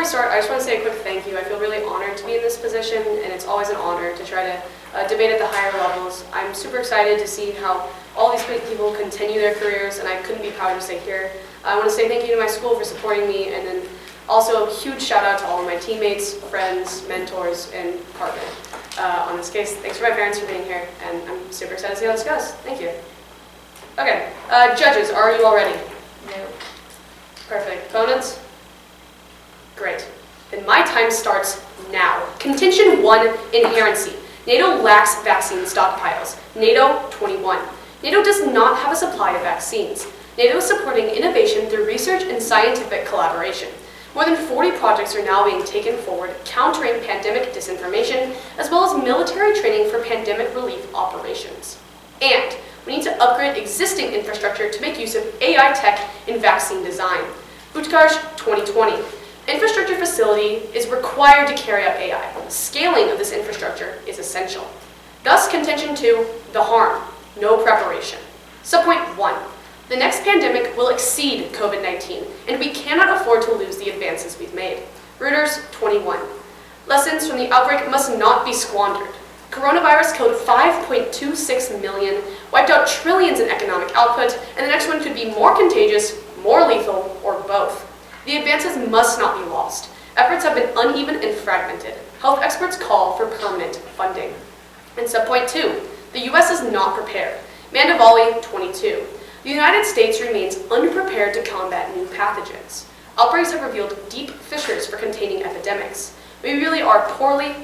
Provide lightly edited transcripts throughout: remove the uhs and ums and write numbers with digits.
we start, I just want to say a quick thank you. I feel really honored to be in this position, and it's always an honor to try to debate at the higher levels. I'm super excited to see how all these people continue their careers, and I couldn't be prouder to stay here. I want to say thank you to my school for supporting me, and then also a huge shout out to all of my teammates, friends, mentors, and partner. On this case, thanks to my parents for being here, and I'm super excited to see how this goes. Thank you. Okay, judges, are you all ready? No. Perfect. Opponents? Great. Then my time starts now. Contention 1, inherency. NATO lacks vaccine stockpiles. NATO 21. NATO does not have a supply of vaccines. NATO is supporting innovation through research and scientific collaboration. More than 40 projects are now being taken forward, countering pandemic disinformation, as well as military training for pandemic relief operations. And we need to upgrade existing infrastructure to make use of AI tech in vaccine design. Utkarsh 2020. Infrastructure facility is required to carry out AI. Scaling of this infrastructure is essential. Thus, contention 2, the harm, no preparation. Subpoint 1. The next pandemic will exceed COVID-19, and we cannot afford to lose the advances we've made. Reuters 21. Lessons from the outbreak must not be squandered. Coronavirus killed 5.26 million, wiped out trillions in economic output, and the next one could be more contagious, more lethal, or both. The advances must not be lost. Efforts have been uneven and fragmented. Health experts call for permanent funding. And subpoint 2, the U.S. is not prepared. Mandavali 22. The United States remains unprepared to combat new pathogens. Outbreaks have revealed deep fissures for containing epidemics. We really are poorly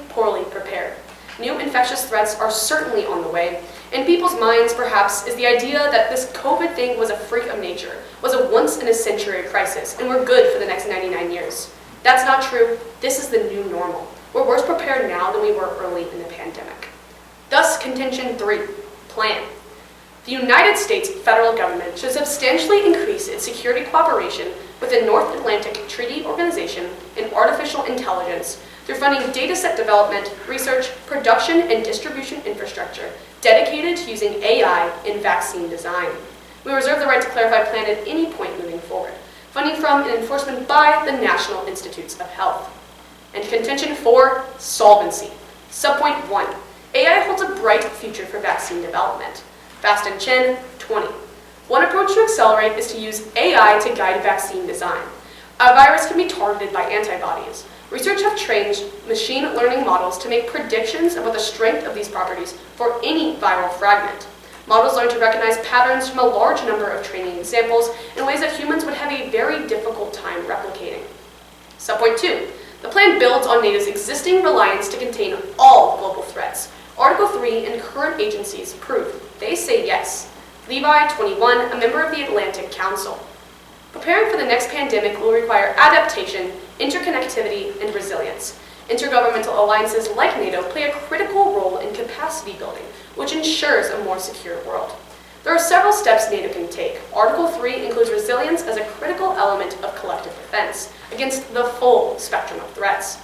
prepared. New infectious threats are certainly on the way. In people's minds, perhaps, is the idea that this COVID thing was a freak of nature, was a once-in-a-century crisis, and we're good for the next 99 years. That's not true. This is the new normal. We're worse prepared now than we were early in the pandemic. Thus, contention 3, plan. The United States federal government should substantially increase its security cooperation with the North Atlantic Treaty Organization in artificial intelligence through funding dataset development, research, production, and distribution infrastructure dedicated to using AI in vaccine design. We reserve the right to clarify plan at any point moving forward. Funding from and enforcement by the National Institutes of Health. And contention 4, solvency. Subpoint 1, AI holds a bright future for vaccine development. Fast and Chen 20. One approach to accelerate is to use AI to guide vaccine design. A virus can be targeted by antibodies. Researchers have trained machine learning models to make predictions about the strength of these properties for any viral fragment. Models learn to recognize patterns from a large number of training samples in ways that humans would have a very difficult time replicating. Subpoint 2. The plan builds on NATO's existing reliance to contain all global threats. Article 3 and current agencies prove they say yes. Levi 21, a member of the Atlantic Council. Preparing for the next pandemic will require adaptation, interconnectivity, and resilience. Intergovernmental alliances like NATO play a critical role in capacity building, which ensures a more secure world. There are several steps NATO can take. Article 3 includes resilience as a critical element of collective defense against the full spectrum of threats.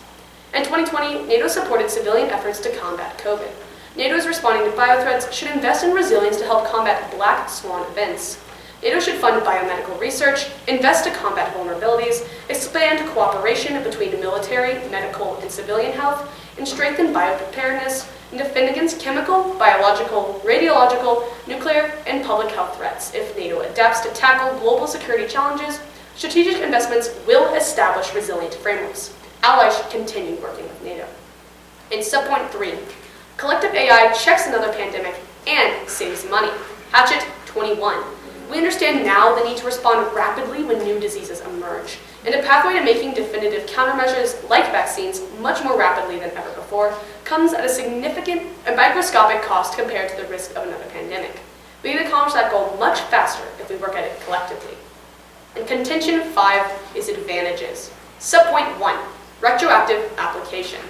In 2020, NATO supported civilian efforts to combat COVID. NATO is responding to biothreats, should invest in resilience to help combat black swan events. NATO should fund biomedical research, invest to combat vulnerabilities, expand cooperation between military, medical, and civilian health, and strengthen biopreparedness, and defend against chemical, biological, radiological, nuclear, and public health threats. If NATO adapts to tackle global security challenges, strategic investments will establish resilient frameworks. Allies should continue working with NATO. In subpoint 3, collective AI checks another pandemic and saves money. Hatchet 21. We understand now the need to respond rapidly when new diseases emerge, and a pathway to making definitive countermeasures like vaccines much more rapidly than ever before comes at a significant and microscopic cost compared to the risk of another pandemic. We can accomplish that goal much faster if we work at it collectively. And contention 5 is advantages. Subpoint 1, retroactive application.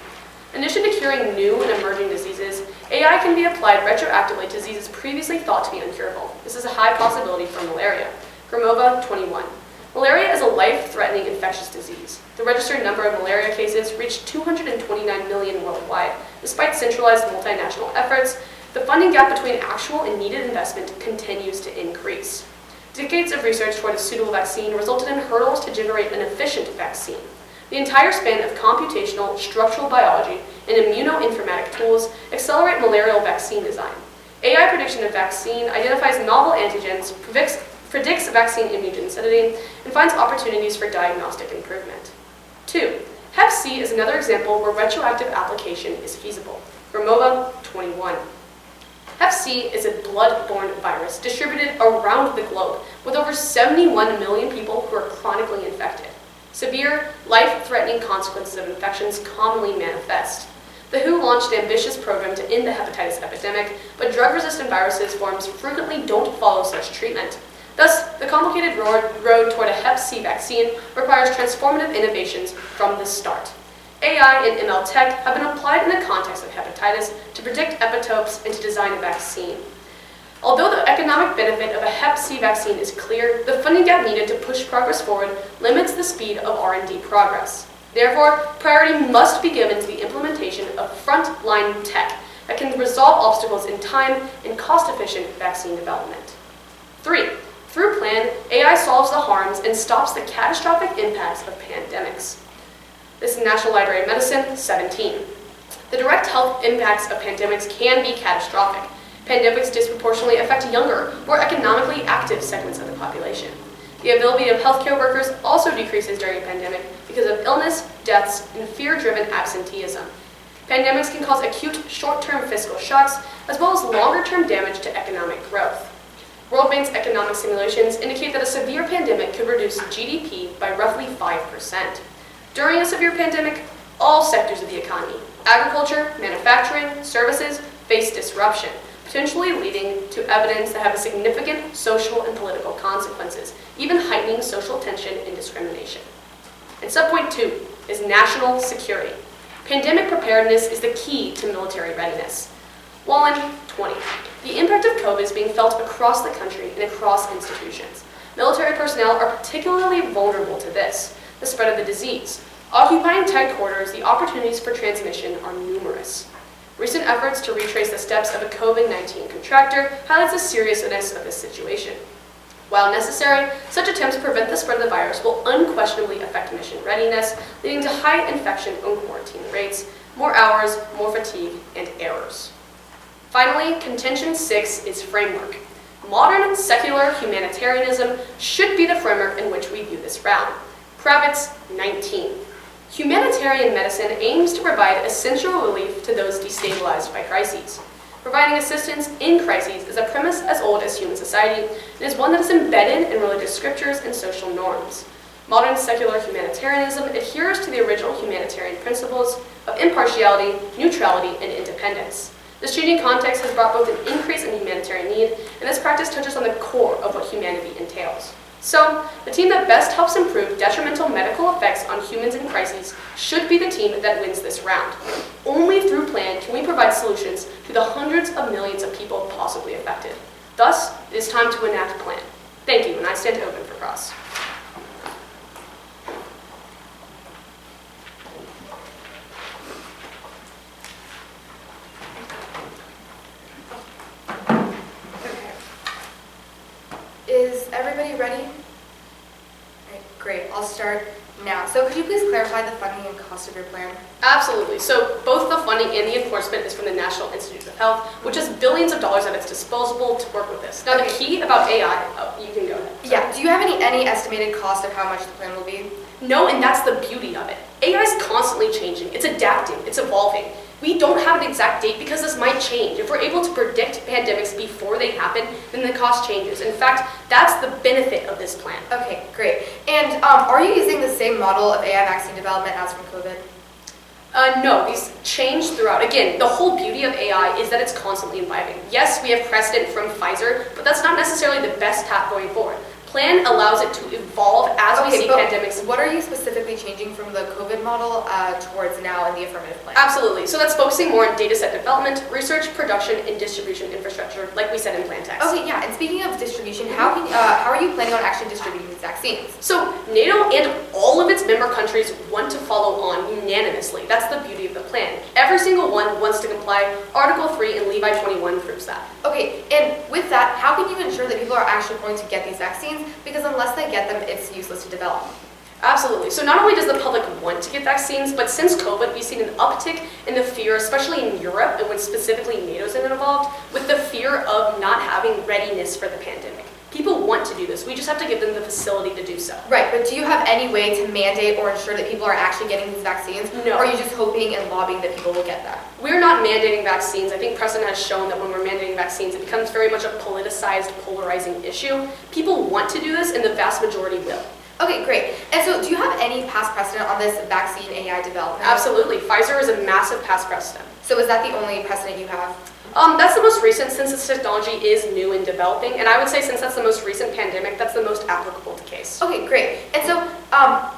In addition to curing new and emerging diseases, AI can be applied retroactively to diseases previously thought to be incurable. This is a high possibility for malaria. Gromova 21. Malaria is a life-threatening infectious disease. The registered number of malaria cases reached 229 million worldwide. Despite centralized multinational efforts, the funding gap between actual and needed investment continues to increase. Decades of research toward a suitable vaccine resulted in hurdles to generate an efficient vaccine. The entire span of computational, structural biology, and immunoinformatic tools accelerate malarial vaccine design. AI prediction of vaccine identifies novel antigens, predicts vaccine immunogenicity, and finds opportunities for diagnostic improvement. 2. Hep C is another example where retroactive application is feasible. Ramova, 21. Hep C is a blood-borne virus distributed around the globe, with over 71 million people who are chronically infected. Severe, life-threatening consequences of infections commonly manifest. The WHO launched an ambitious program to end the hepatitis epidemic, but drug-resistant viruses forms frequently don't follow such treatment. Thus, the complicated road toward a Hep C vaccine requires transformative innovations from the start. AI and ML tech have been applied in the context of hepatitis to predict epitopes and to design a vaccine. Although the economic benefit of a Hep C vaccine is clear, the funding gap needed to push progress forward limits the speed of R&D progress. Therefore, priority must be given to the implementation of frontline tech that can resolve obstacles in time and cost-efficient vaccine development. 3. Through PLAN, AI solves the harms and stops the catastrophic impacts of pandemics. This is National Library of Medicine, 17. The direct health impacts of pandemics can be catastrophic. Pandemics disproportionately affect younger, more economically active segments of the population. The availability of healthcare workers also decreases during a pandemic because of illness, deaths, and fear-driven absenteeism. Pandemics can cause acute short-term fiscal shocks, as well as longer-term damage to economic growth. World Bank's economic simulations indicate that a severe pandemic could reduce GDP by roughly 5%. During a severe pandemic, all sectors of the economy, agriculture, manufacturing, services, face disruption, potentially leading to evidence that have significant social and political consequences, even heightening social tension and discrimination. And subpoint 2 is national security. Pandemic preparedness is the key to military readiness. Wallen, 20. The impact of COVID is being felt across the country and across institutions. Military personnel are particularly vulnerable to this, the spread of the disease. Occupying tight quarters, the opportunities for transmission are numerous. Recent efforts to retrace the steps of a COVID-19 contractor highlights the seriousness of this situation. While necessary, such attempts to prevent the spread of the virus will unquestionably affect mission readiness, leading to high infection and quarantine rates, more hours, more fatigue, and errors. Finally, contention 6 is framework. Modern secular humanitarianism should be the framework in which we view this round. Kravitz, 19. Humanitarian medicine aims to provide essential relief to those destabilized by crises. Providing assistance in crises is a premise as old as human society and is one that is embedded in religious scriptures and social norms. Modern secular humanitarianism adheres to the original humanitarian principles of impartiality, neutrality, and independence. This changing context has brought both an increase in humanitarian need, and this practice touches on the core of what humanity entails. So, the team that best helps improve detrimental medical effects on humans in crises should be the team that wins this round. Only through PLAN can we provide solutions to the hundreds of millions of people possibly affected. Thus, it is time to enact PLAN. Thank you, and I stand open for cross. Is everybody ready? All right, great. I'll start now. So could you please clarify the funding and cost of your plan? Absolutely. So both the funding and the enforcement is from the National Institute of Health, which has billions of dollars at its disposal to work with this. Now, the key about AI, you can go ahead. Yeah, do you have any estimated cost of how much the plan will be? No, and that's the beauty of it. AI is constantly changing. It's adapting. It's evolving. We don't have an exact date because this might change. If we're able to predict pandemics before they happen, then the cost changes. In fact, that's the benefit of this plan. Okay, great. And are you using the same model of AI vaccine development as from COVID? No, these change throughout. Again, the whole beauty of AI is that it's constantly evolving. Yes, we have precedent from Pfizer, but that's not necessarily the best path going forward. Plan allows it to evolve as we see pandemics. What are you specifically changing from the COVID model towards now in the affirmative plan? Absolutely. So that's focusing more on data set development, research, production, and distribution infrastructure, like we said in plan text. Okay, yeah. And speaking of distribution, how are you planning on actually distributing these vaccines? So NATO and all of its member countries want to follow on unanimously. That's the beauty of the plan. Every single one wants to comply. Article 3 in Levi 21 proves that. Okay, and with that, how can you ensure that people are actually going to get these vaccines? Because unless they get them, it's useless to develop. Absolutely. So not only does the public want to get vaccines, but since COVID, we've seen an uptick in the fear, especially in Europe, and when specifically NATO's been involved, with the fear of not having readiness for the pandemic. People want to do this. We just have to give them the facility to do so. Right, but do you have any way to mandate or ensure that people are actually getting these vaccines? No. Or are you just hoping and lobbying that people will get them? We're not mandating vaccines. I think precedent has shown that when we're mandating vaccines, it becomes very much a politicized, polarizing issue. People want to do this, and the vast majority will. Okay, great. And so do you have any past precedent on this vaccine AI development? Absolutely. Pfizer is a massive past precedent. So is that the only precedent you have? That's the most recent, since this technology is new and developing, and I would say since that's the most recent pandemic, that's the most applicable to case. Okay, great. And so,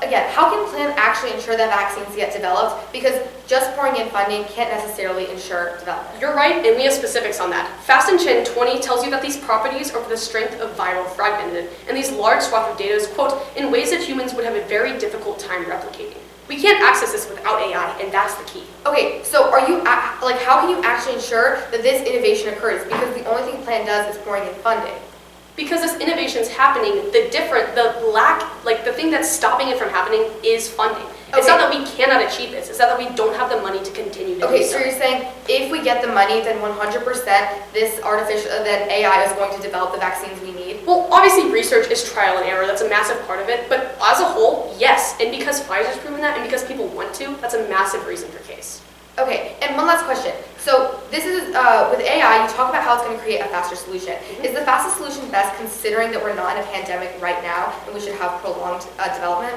again, how can plan actually ensure that vaccines get developed? Because just pouring in funding can't necessarily ensure development. You're right, and we have specifics on that. Fast and Chin 20 tells you that these properties are for the strength of viral fragmented, and these large swath of data is, quote, in ways that humans would have a very difficult time replicating. We can't access this without AI, and that's the key. Okay, so are you, how can you actually ensure that this innovation occurs? Because the only thing plan does is pouring in funding. Because this innovation is happening, the thing that's stopping it from happening is funding. It's not that we cannot achieve this, it's not that we don't have the money to continue to do so. Okay, so you're saying if we get the money, then 100% then AI is going to develop the vaccines we need? Well, obviously research is trial and error, that's a massive part of it, but as a whole, yes. And because Pfizer's proven that, and because people want to, that's a massive reason for case. Okay, and one last question. So this is, with AI, you talk about how it's going to create a faster solution. Mm-hmm. Is the fastest solution best considering that we're not in a pandemic right now and we should have prolonged development?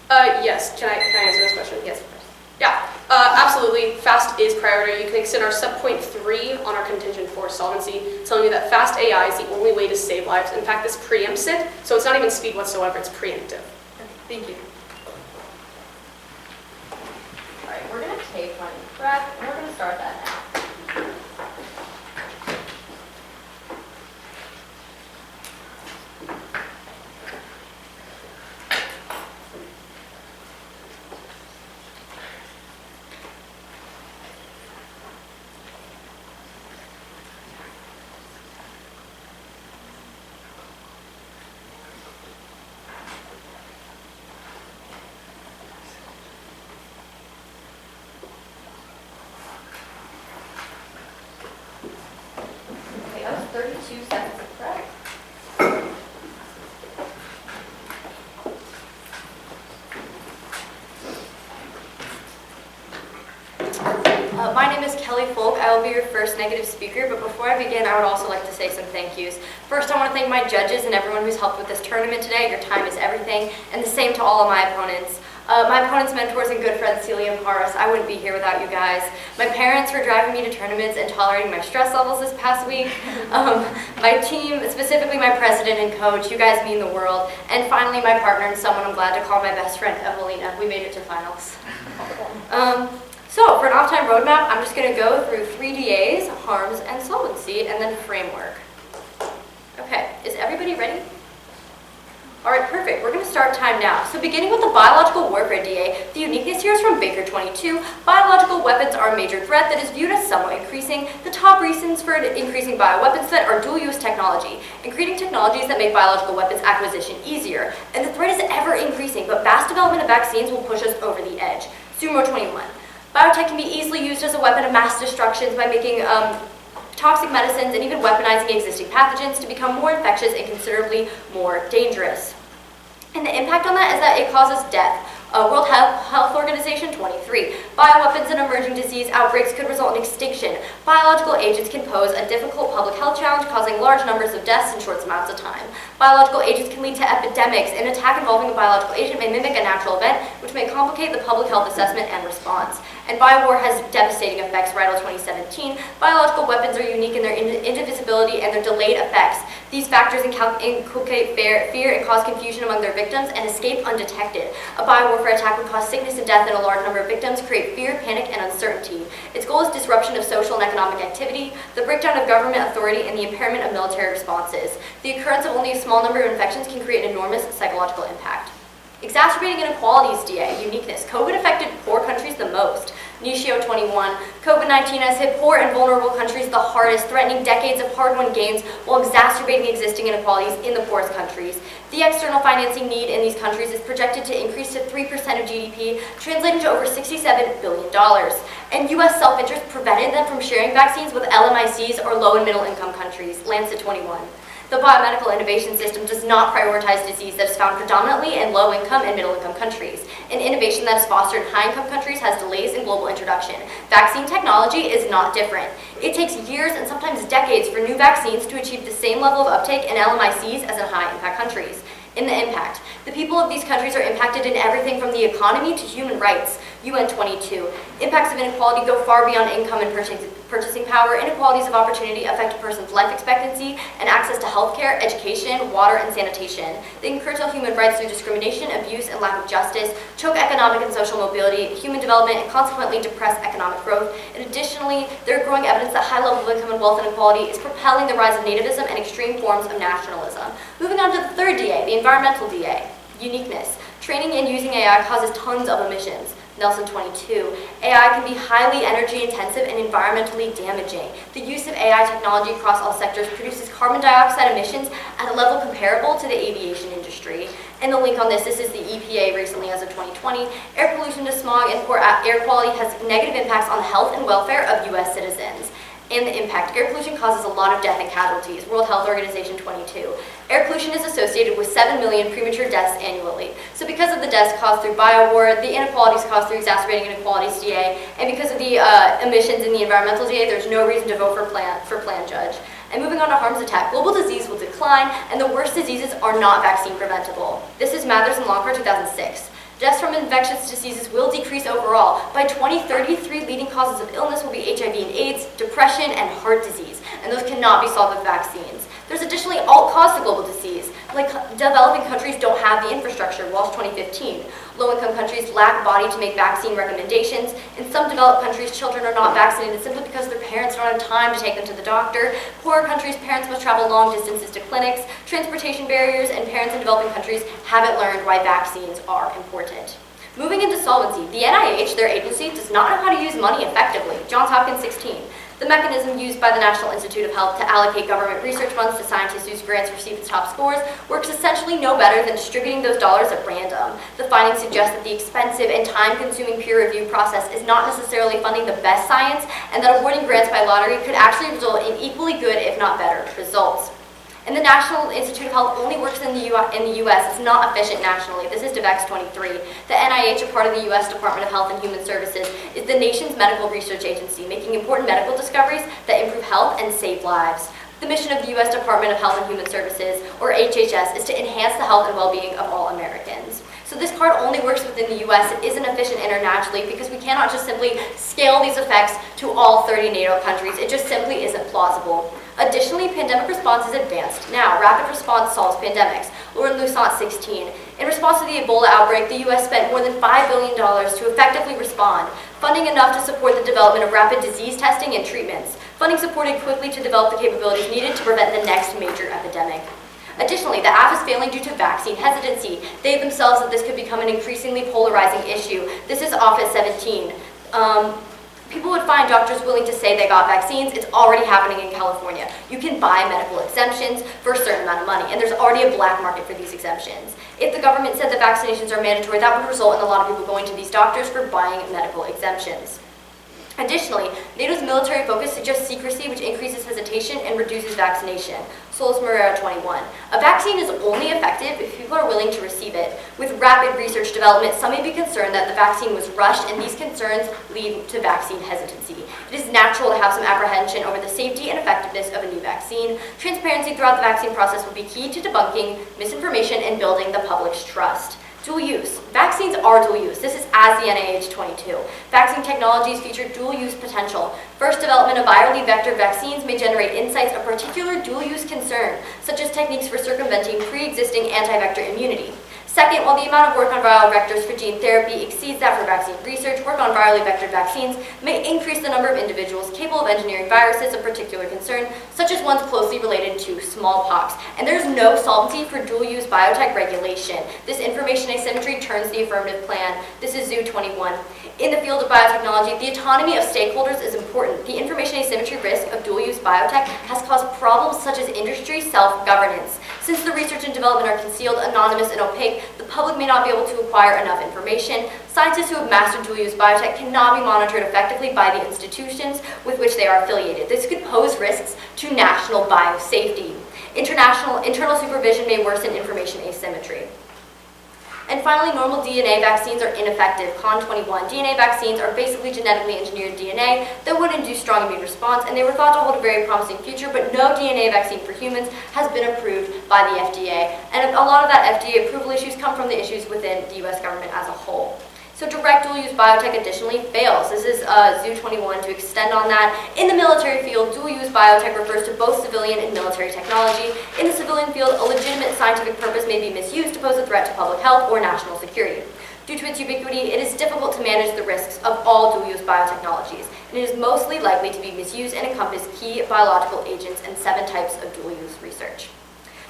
Yes. Can I answer this question? Yes, of course. Yeah, absolutely. Fast is priority. You can extend our sub-point 3 on our contingent 4 solvency, telling you that fast AI is the only way to save lives. In fact, this preempts it, so it's not even speed whatsoever, it's preemptive. Okay, thank you. All right, we're going to take one breath, and we're going to start that now. Okay, that was 32 seconds of breath. My name is Kelly Folk. I will be your first negative speaker, but before I begin, I would also like to say some thank yous. First, I want to thank my judges and everyone who's helped with this tournament today. Your time is everything, and the same to all of my opponents. My opponent's mentors and good friends, Celia and Paris, I wouldn't be here without you guys. My parents for driving me to tournaments and tolerating my stress levels this past week. My team, specifically my president and coach, you guys mean the world. And finally, my partner and someone I'm glad to call my best friend, Evelina. We made it to finals. So for an off-time roadmap, I'm just going to go through 3 DAs, harms, and solvency, and then framework. Okay, is everybody ready? All right, perfect. We're going to start time now. So beginning with the biological warfare DA, the uniqueness here is from Baker 22. Biological weapons are a major threat that is viewed as somewhat increasing. The top reasons for increasing bioweapons threat are dual-use technology and creating technologies that make biological weapons acquisition easier. And the threat is ever increasing, but fast development of vaccines will push us over the edge. Sumo 21. Biotech can be easily used as a weapon of mass destruction by making toxic medicines and even weaponizing existing pathogens to become more infectious and considerably more dangerous. And the impact on that is that it causes death. World Health Organization 23. Bioweapons and emerging disease outbreaks could result in extinction. Biological agents can pose a difficult public health challenge, causing large numbers of deaths in short amounts of time. Biological agents can lead to epidemics. An attack involving a biological agent may mimic a natural event, which may complicate the public health assessment and response. And biowar has devastating effects, Riddle 2017. Biological weapons are unique in their indivisibility and their delayed effects. These factors inculcate fear and cause confusion among their victims and escape undetected. A biowarfare attack would cause sickness and death in a large number of victims, create fear, panic, and uncertainty. Its goal is disruption of social and economic activity, the breakdown of government authority, and the impairment of military responses. The occurrence of only a small number of infections can create an enormous psychological impact. Exacerbating inequalities, DA, uniqueness. COVID affected poor countries the most. Nitio 21, COVID-19 has hit poor and vulnerable countries the hardest, threatening decades of hard-won gains while exacerbating existing inequalities in the poorest countries. The external financing need in these countries is projected to increase to 3% of GDP, translating to over $67 billion. And U.S. self-interest prevented them from sharing vaccines with LMICs or low and middle income countries, Lancet 21. The biomedical innovation system does not prioritize disease that is found predominantly in low-income and middle-income countries. An innovation that is fostered in high-income countries has delays in global introduction. Vaccine technology is not different. It takes years and sometimes decades for new vaccines to achieve the same level of uptake in LMICs as in high-impact countries. In the impact, the people of these countries are impacted in everything from the economy to human rights. UN 22. Impacts of inequality go far beyond income and purchasing power. Inequalities of opportunity affect a person's life expectancy and access to healthcare, education, water, and sanitation. They can curtail human rights through discrimination, abuse, and lack of justice, choke economic and social mobility, human development, and consequently depress economic growth. And additionally, there are growing evidence that high level of income and wealth inequality is propelling the rise of nativism and extreme forms of nationalism. Moving on to the third DA, the environmental DA. Uniqueness. Training and using AI causes tons of emissions. Nelson 22. AI can be highly energy intensive and environmentally damaging. The use of AI technology across all sectors produces carbon dioxide emissions at a level comparable to the aviation industry. And the link on this is the EPA recently as of 2020. Air pollution to smog and poor air quality has negative impacts on the health and welfare of U.S. citizens. And the impact. Air pollution causes a lot of death and casualties. World Health Organization 22. Air pollution is associated with 7 million premature deaths annually. So because of the deaths caused through biowar, the inequalities caused through exacerbating inequalities DA, and because of the emissions in the environmental DA, there's no reason to vote for Plan Judge. And moving on to harms attack, global disease will decline, and the worst diseases are not vaccine preventable. This is Mathers and Lonkar 2006. Deaths from infectious diseases will decrease overall. By 2030, 3 leading causes of illness will be HIV and AIDS, depression, and heart disease, and those cannot be solved with vaccines. There's additionally alt cause to global disease. Like developing countries don't have the infrastructure, Walsh 2015. Low-income countries lack body to make vaccine recommendations. In some developed countries, children are not vaccinated simply because their parents don't have time to take them to the doctor. Poorer countries, parents must travel long distances to clinics. Transportation barriers, and parents in developing countries haven't learned why vaccines are important. Moving into solvency, the NIH, their agency, does not know how to use money effectively. Johns Hopkins 16. The mechanism used by the National Institute of Health to allocate government research funds to scientists whose grants receive its top scores works essentially no better than distributing those dollars at random. The findings suggest that the expensive and time-consuming peer review process is not necessarily funding the best science, and that awarding grants by lottery could actually result in equally good, if not better, results. And the National Institute of Health only works in the U.S. It's not efficient nationally. This is DeVex 23. The NIH, a part of the U.S. Department of Health and Human Services, is the nation's medical research agency, making important medical discoveries that improve health and save lives. The mission of the U.S. Department of Health and Human Services, or HHS, is to enhance the health and well-being of all Americans. So this card only works within the U.S. It isn't efficient internationally because we cannot just simply scale these effects to all 30 NATO countries. It just simply isn't plausible. Additionally, pandemic response is advanced. Now, rapid response solves pandemics. Lauren Lusant 16. In response to the Ebola outbreak, the U.S. spent more than $5 billion to effectively respond, funding enough to support the development of rapid disease testing and treatments. Funding supported quickly to develop the capabilities needed to prevent the next major epidemic. Additionally, the app is failing due to vaccine hesitancy. They themselves that this could become an increasingly polarizing issue. This is Office 17. People would find doctors willing to say they got vaccines. It's already happening in California. You can buy medical exemptions for a certain amount of money, and there's already a black market for these exemptions. If the government said that vaccinations are mandatory, that would result in a lot of people going to these doctors for buying medical exemptions. Additionally, NATO's military focus suggests secrecy, which increases hesitation and reduces vaccination. Solis Moreira 21. A vaccine is only effective if people are willing to receive it. With rapid research development, some may be concerned that the vaccine was rushed, and these concerns lead to vaccine hesitancy. It is natural to have some apprehension over the safety and effectiveness of a new vaccine. Transparency throughout the vaccine process will be key to debunking misinformation and building the public's trust. Dual use. Vaccines are dual use. This is as the NIH 22. Vaccine technologies feature dual use potential. First, development of virally vector vaccines may generate insights of particular dual use concern, such as techniques for circumventing pre-existing anti-vector immunity. Second, while the amount of work on viral vectors for gene therapy exceeds that for vaccine research, work on virally vectored vaccines may increase the number of individuals capable of engineering viruses of particular concern, such as ones closely related to smallpox. And there's no solvency for dual-use biotech regulation. This information asymmetry turns the affirmative plan. This is Zoo 21. In the field of biotechnology, the autonomy of stakeholders is important. The information asymmetry risk of dual-use biotech has caused problems such as industry self-governance. Since the research and development are concealed, anonymous, and opaque, the public may not be able to acquire enough information. Scientists who have mastered dual-use biotech cannot be monitored effectively by the institutions with which they are affiliated. This could pose risks to national biosafety. Internal supervision may worsen information asymmetry. And finally, normal DNA vaccines are ineffective. Con 21. DNA vaccines are basically genetically engineered DNA that would induce strong immune response, and they were thought to hold a very promising future, but no DNA vaccine for humans has been approved by the FDA. And a lot of that FDA approval issues come from the issues within the US government as a whole. So direct dual-use biotech additionally fails. This is Zoo 21 to extend on that. In the military field, dual-use biotech refers to both civilian and military technology. In the civilian field, a legitimate scientific purpose may be misused to pose a threat to public health or national security. Due to its ubiquity, it is difficult to manage the risks of all dual-use biotechnologies, and it is mostly likely to be misused and encompass key biological agents and 7 types of dual-use research.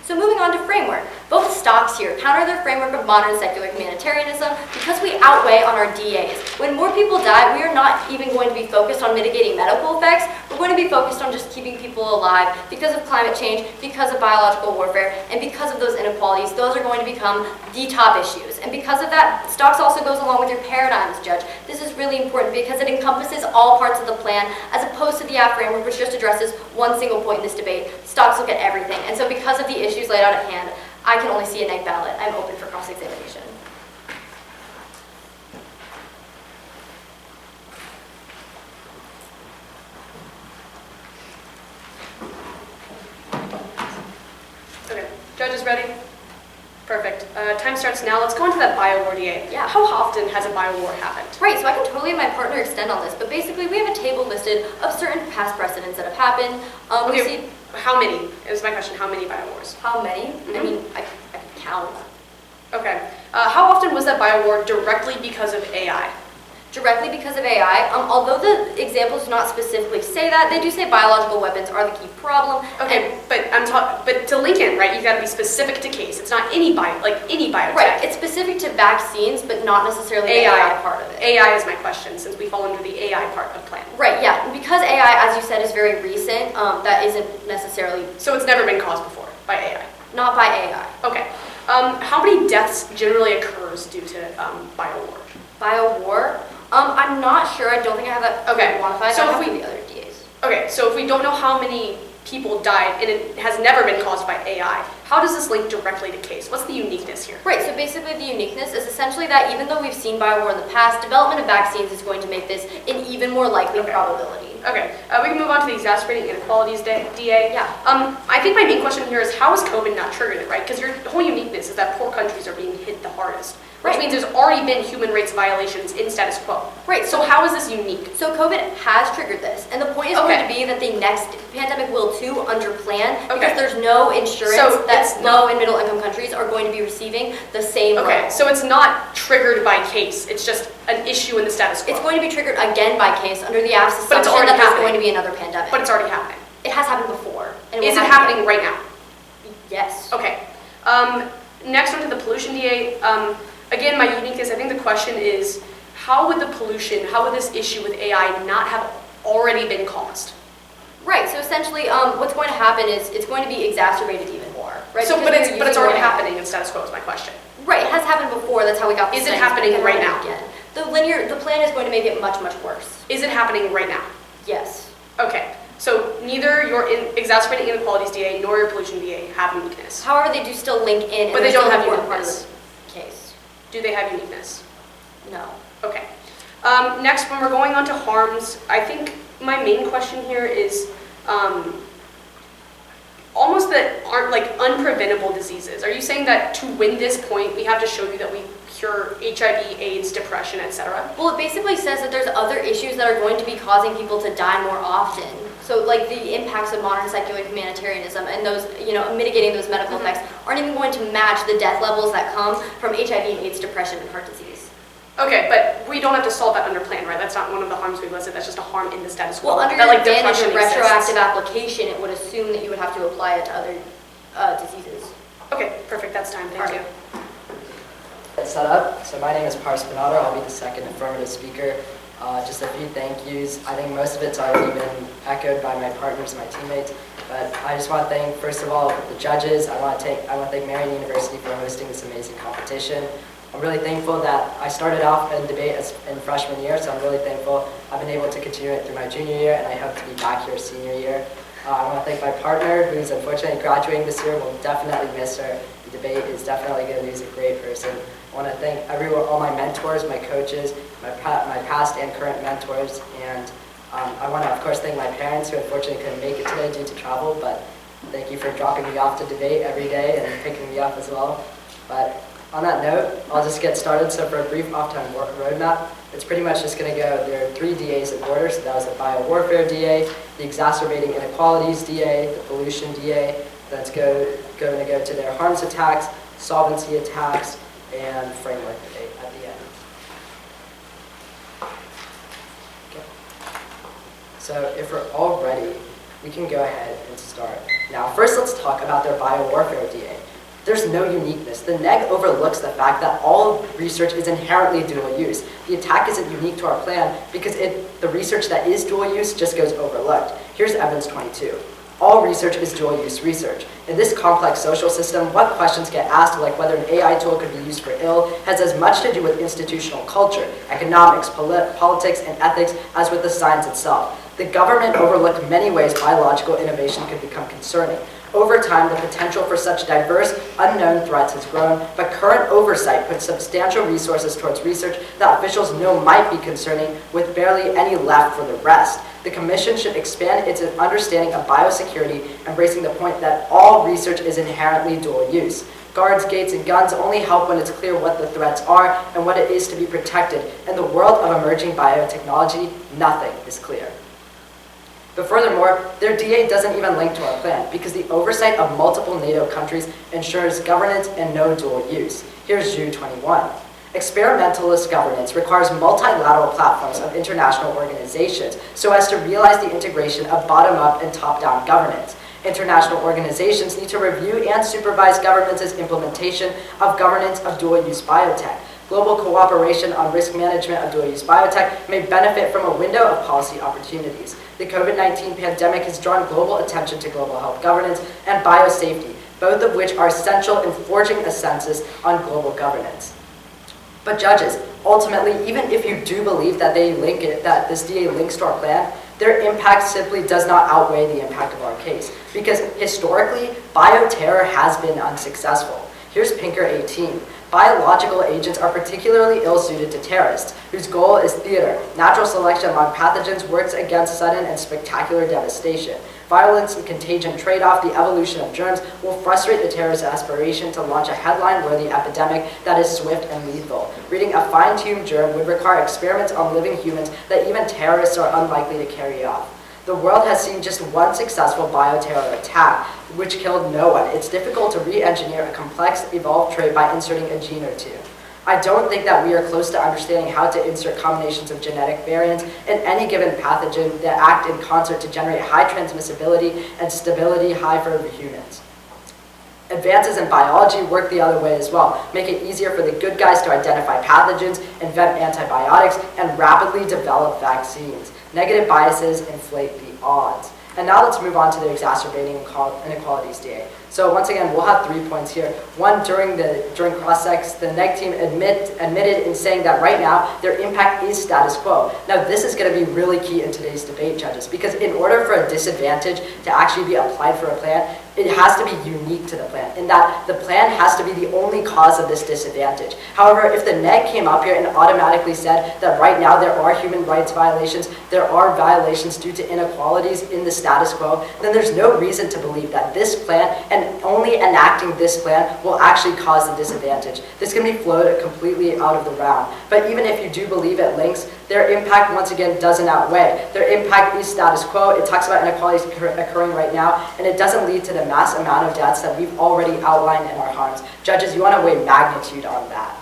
So moving on to framework. Both stocks here counter their framework of modern secular humanitarianism because we outweigh on our DAs. When more people die, we are not even going to be focused on mitigating medical effects. We're going to be focused on just keeping people alive because of climate change, because of biological warfare, and because of those inequalities. Those are going to become the top issues. And because of that, stocks also goes along with your paradigms, Judge. This is really important because it encompasses all parts of the plan as opposed to the app framework, which just addresses one single point in this debate. Stocks look at everything. And so because of the issues laid out at hand, I can only see a neg ballot. I'm open for cross-examination. Okay, judges ready? Perfect. Time starts now. Let's go into that biowar DA. Yeah. How often has a biowar happened? Right, so I can totally have my partner extend on this, but basically we have a table listed of certain past precedents that have happened. We see how many? Is my question. How many biowars? how many. I mean, I can count. Okay. How often was that biowar directly because of AI? Directly because of AI, although the examples do not specifically say that, they do say biological weapons are the key problem. Okay, but but to Lincoln, right? You got to be specific to case. It's not any biotech. Right, it's specific to vaccines, but not necessarily the AI part of it. AI is my question, since we fall under the AI part of plan. Right, yeah, because AI, as you said, is very recent. That isn't necessarily So it's never been caused before by AI. not by AI. Okay. How many deaths generally occurs due to biowar? Biowar. I'm not sure. I don't think I have that quantified. So I if have we- the other DAs. Okay, so if we don't know how many people died and it has never been caused by AI, how does this link directly to case? What's the uniqueness here? Right, so basically the uniqueness is essentially that even though we've seen biowar in the past, development of vaccines is going to make this an even more likely probability. Okay, we can move on to the exacerbating inequalities DA. Yeah. I think my main question here is how has COVID not triggered it, right? Because your whole uniqueness is that poor countries are being hit the hardest. Which Right. means there's already been human rights violations in status quo. Right, So how is this unique? So COVID has triggered this, and the point is Okay. going to be that the next pandemic will too under plan Okay. because there's no insurance So that it's low and middle income countries are going to be receiving the same Okay, level. so it's not triggered by case. It's just an issue in the status quo. It's going to be triggered again by case under the app's But it's assumption already that there's happening. going to be another pandemic. But it's already happening. It has happened before. And Is will it happen happening right now? again. Yes. Okay. Next on to the pollution DA. Again, my uniqueness, I think the question is, how would this issue with AI not have already been caused? Right, so essentially what's going to happen is it's going to be exacerbated even more. Right? So, Because but we're it's using already more AI. happening in status quo is my question. Right, it has happened before. That's how we got the Is it science, happening but it right can now? happen again. The plan is going to make it much, much worse. Is it happening right now? Yes. Okay. So neither your exacerbating inequalities DA nor your pollution DA have uniqueness. However, they do still link in. and But they they're don't still have an important part of uniqueness. the case. Do they have uniqueness? No. Okay. Next, when we're going on to harms, I think my main question here is, almost that aren't like unpreventable diseases. Are you saying that to win this point, we have to show you that we cure HIV, AIDS, depression, etc.? Well, it basically says that there's other issues that are going to be causing people to die more often. So like the impacts of modern secular humanitarianism and those, mitigating those medical effects aren't even going to match the death levels that come from HIV and AIDS, depression, and heart disease. Okay, but we don't have to solve that under plan, right? That's not one of the harms we listed. That's just a harm in the status quo. Well, under that, the like, advantage of depression exists. retroactive application, it would assume that you would have to apply it to other diseases. Okay, perfect. That's time. Thank you. Set up. So my name is Pars Pinato. I'll be the second affirmative speaker. Just a few thank yous. I think most of it's already been echoed by my partners, my teammates. But I just want to thank, first of all, the judges. I want to thank Marian University for hosting this amazing competition. I'm really thankful that I started off in debate in freshman year, so I'm really thankful I've been able to continue it through my junior year, and I hope to be back here senior year. I want to thank my partner, who's unfortunately graduating this year. We'll definitely miss her. The debate is definitely going to lose a great person. I want to thank all my mentors, my coaches, my past and current mentors, and I want to, of course, thank my parents, who unfortunately couldn't make it today due to travel, but thank you for dropping me off to debate every day and picking me up as well. But on that note, I'll just get started. So for a brief off-time roadmap, it's pretty much just going to go, there are 3 DAs in order. So that was the biowarfare DA, the exacerbating inequalities DA, the pollution DA. That's going to go to their harms attacks, solvency attacks, and framework debate at the end. Okay. So if we're all ready, we can go ahead and start. Now, first let's talk about their biowarfare DA. There's no uniqueness. The neg overlooks the fact that all research is inherently dual use. The attack isn't unique to our plan because the research that is dual use just goes overlooked. Here's evidence 22. All research is dual-use research. In this complex social system, what questions get asked, like whether an AI tool could be used for ill, has as much to do with institutional culture, economics, politics, and ethics as with the science itself. The government overlooked many ways biological innovation could become concerning. Over time, the potential for such diverse, unknown threats has grown, but current oversight puts substantial resources towards research that officials know might be concerning, with barely any left for the rest. The Commission should expand its understanding of biosecurity, embracing the point that all research is inherently dual use. Guards, gates, and guns only help when it's clear what the threats are and what it is to be protected. In the world of emerging biotechnology, nothing is clear. But furthermore, their DA doesn't even link to our plan because the oversight of multiple NATO countries ensures governance and no dual use. Here's Ju 21. Experimentalist governance requires multilateral platforms of international organizations so as to realize the integration of bottom-up and top-down governance. International organizations need to review and supervise governments' implementation of governance of dual-use biotech. Global cooperation on risk management of dual-use biotech may benefit from a window of policy opportunities. The COVID-19 pandemic has drawn global attention to global health governance and biosafety, both of which are essential in forging a census on global governance. But judges, ultimately, even if you do believe that that this DA links to our plan, their impact simply does not outweigh the impact of our case, because historically, bioterror has been unsuccessful. Here's Pinker 18. Biological agents are particularly ill-suited to terrorists, whose goal is theater. Natural selection among pathogens works against sudden and spectacular devastation. Violence and contagion trade-off the evolution of germs will frustrate the terrorist's aspiration to launch a headline-worthy epidemic that is swift and lethal. Breeding a fine-tuned germ would require experiments on living humans that even terrorists are unlikely to carry off. The world has seen just one successful bioterror attack, which killed no one. It's difficult to re-engineer a complex, evolved trait by inserting a gene or two. I don't think that we are close to understanding how to insert combinations of genetic variants in any given pathogen that act in concert to generate high transmissibility and stability high for humans. Advances in biology work the other way as well, make it easier for the good guys to identify pathogens, invent antibiotics, and rapidly develop vaccines. Negative biases inflate the odds. And now let's move on to the exacerbating inequalities DA. So once again, we'll have 3 points here. One, during cross-sex, the neg team admitted in saying that right now, their impact is status quo. Now this is going to be really key in today's debate, judges, because in order for a disadvantage to actually be applied for a plan, it has to be unique to the plan, in that the plan has to be the only cause of this disadvantage. However, if the neg came up here and automatically said that right now there are human rights violations, there are violations due to inequality, inequalities in the status quo, then there's no reason to believe that this plan and only enacting this plan will actually cause the disadvantage. This can be flowed completely out of the round. But even if you do believe it links, their impact once again doesn't outweigh. Their impact is status quo. It talks about inequalities occurring right now, and it doesn't lead to the mass amount of deaths that we've already outlined in our harms. Judges, you want to weigh magnitude on that.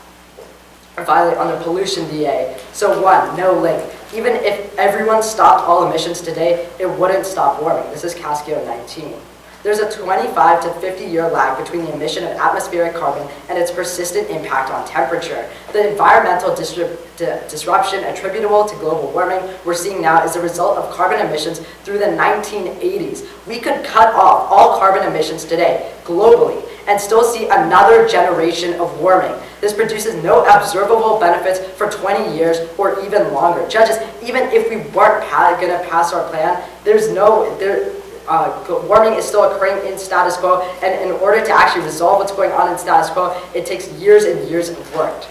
And finally, on the pollution DA. So one, no link. Even if everyone stopped all emissions today, it wouldn't stop warming. This is Cascio 19. There's a 25 to 50-year lag between the emission of atmospheric carbon and its persistent impact on temperature. The environmental disruption attributable to global warming we're seeing now is a result of carbon emissions through the 1980s. We could cut off all carbon emissions today, globally, and still see another generation of warming. This produces no observable benefits for 20 years or even longer. Judges, even if we weren't going to pass our plan, warming is still occurring in status quo, and in order to actually resolve what's going on in status quo, it takes years and years of work.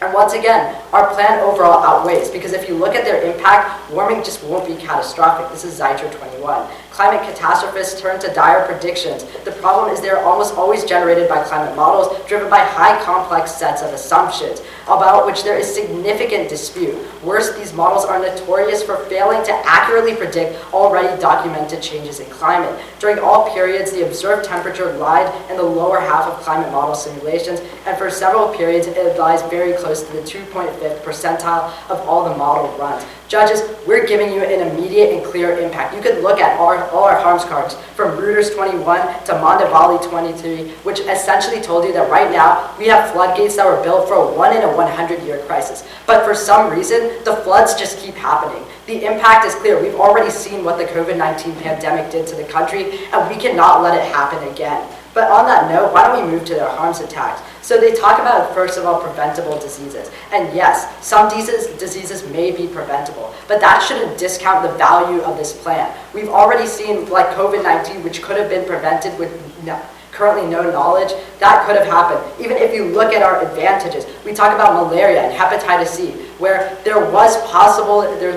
And once again, our plan overall outweighs, because if you look at their impact, warming just won't be catastrophic. This is Zyter 21. Climate catastrophists turn to dire predictions. The problem is they're almost always generated by climate models driven by high complex sets of assumptions, about which there is significant dispute. Worse, these models are notorious for failing to accurately predict already documented changes in climate. During all periods, the observed temperature lied in the lower half of climate model simulations, and for several periods, it lies very close to the 2.5th percentile of all the model runs. Judges, we're giving you an immediate and clear impact. You could look at all our harms cards, from Reuters 21 to Montevalli 23, which essentially told you that right now we have floodgates that were built for a 1 in a 100-year crisis. But for some reason, the floods just keep happening. The impact is clear. We've already seen what the COVID-19 pandemic did to the country, and we cannot let it happen again. But on that note, why don't we move to their harms attacks? So they talk about, first of all, preventable diseases. And yes, some diseases may be preventable, but that shouldn't discount the value of this plan. We've already seen, like COVID-19, which could have been prevented with currently no knowledge, that could have happened. Even if you look at our advantages, we talk about malaria and hepatitis C, where there are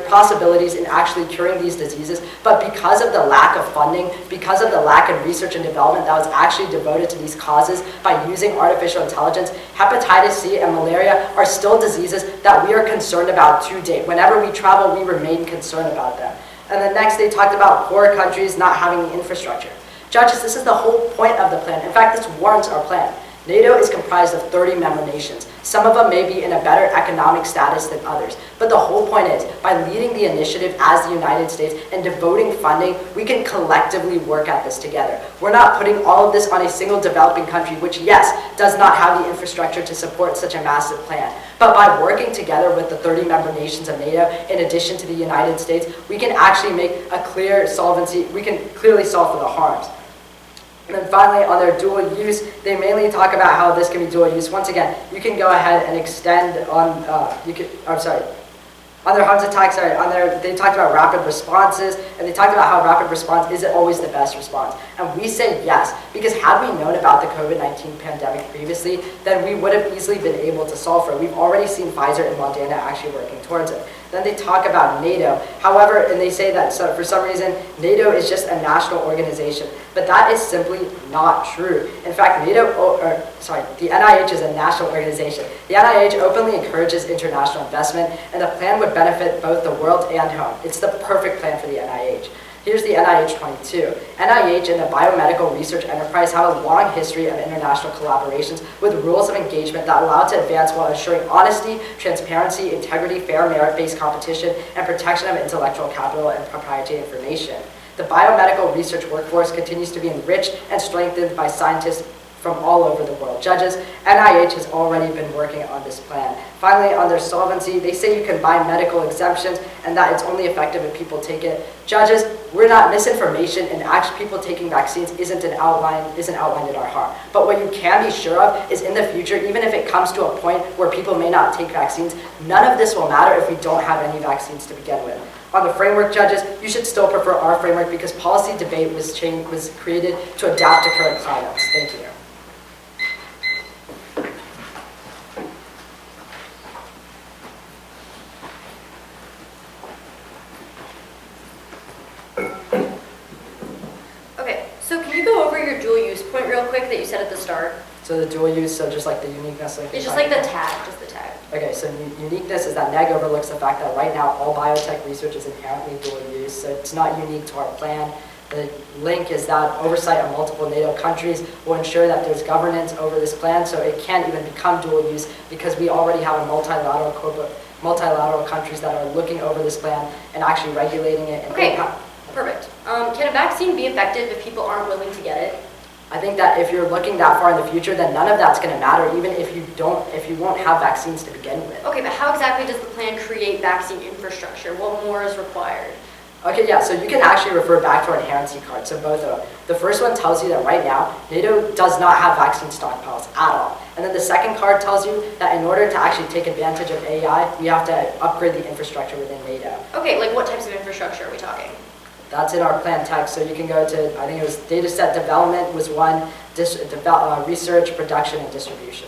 possibilities in actually curing these diseases, but because of the lack of funding, because of the lack of research and development that was actually devoted to these causes by using artificial intelligence, hepatitis C and malaria are still diseases that we are concerned about to date. Whenever we travel, we remain concerned about them. And then next, they talked about poor countries not having the infrastructure. Judges, this is the whole point of the plan. In fact, this warrants our plan. NATO is comprised of 30 member nations. Some of them may be in a better economic status than others. But the whole point is, by leading the initiative as the United States and devoting funding, we can collectively work at this together. We're not putting all of this on a single developing country, which, yes, does not have the infrastructure to support such a massive plan. But by working together with the 30 member nations of NATO, in addition to the United States, we can actually make a clear solvency, we can clearly solve for the harms. And then finally, on their dual use, they mainly talk about how this can be dual use. Once again, you can go ahead and extend on, on their harms attacks, they talked about rapid responses, and they talked about how rapid response isn't always the best response. And we say yes, because had we known about the COVID-19 pandemic previously, then we would have easily been able to solve for it. We've already seen Pfizer and Moderna actually working towards it. Then they talk about NATO. However, and they say that for some reason, NATO is just a national organization. But that is simply not true. In fact, the NIH is a national organization. The NIH openly encourages international investment, and the plan would benefit both the world and home. It's the perfect plan for the NIH. Here's the NIH 22. NIH and the biomedical research enterprise have a long history of international collaborations with rules of engagement that allow to advance while ensuring honesty, transparency, integrity, fair merit-based competition, and protection of intellectual capital and proprietary information. The biomedical research workforce continues to be enriched and strengthened by scientists from all over the world. Judges, NIH has already been working on this plan. Finally, on their solvency, they say you can buy medical exemptions and that it's only effective if people take it. Judges, we're not misinformation, and actually people taking vaccines isn't outlined in our harm. But what you can be sure of is in the future, even if it comes to a point where people may not take vaccines, none of this will matter if we don't have any vaccines to begin with. On the framework, judges, you should still prefer our framework because policy debate was created to adapt to current climates. Thank you. real quick that you said at the start? So the dual use, so just like the uniqueness. It's just like the tag, just the tag. Okay, so uniqueness is that neg overlooks the fact that right now all biotech research is inherently dual use, so it's not unique to our plan. The link is that oversight of multiple NATO countries will ensure that there's governance over this plan, so it can't even become dual use because we already have a multilateral countries that are looking over this plan and actually regulating it. And Okay, perfect. Can a vaccine be effective if people aren't willing to get it? I think that if you're looking that far in the future, then none of that's going to matter, even if you won't have vaccines to begin with. Okay, but how exactly does the plan create vaccine infrastructure? What more is required? Okay, yeah, so you can actually refer back to our inherency card, so both of them. The first one tells you that right now, NATO does not have vaccine stockpiles at all. And then the second card tells you that in order to actually take advantage of AI, we have to upgrade the infrastructure within NATO. Okay, like what types of infrastructure are we talking? That's in our plan text, so you can go to, I think it was data set development was one, research, production, and distribution.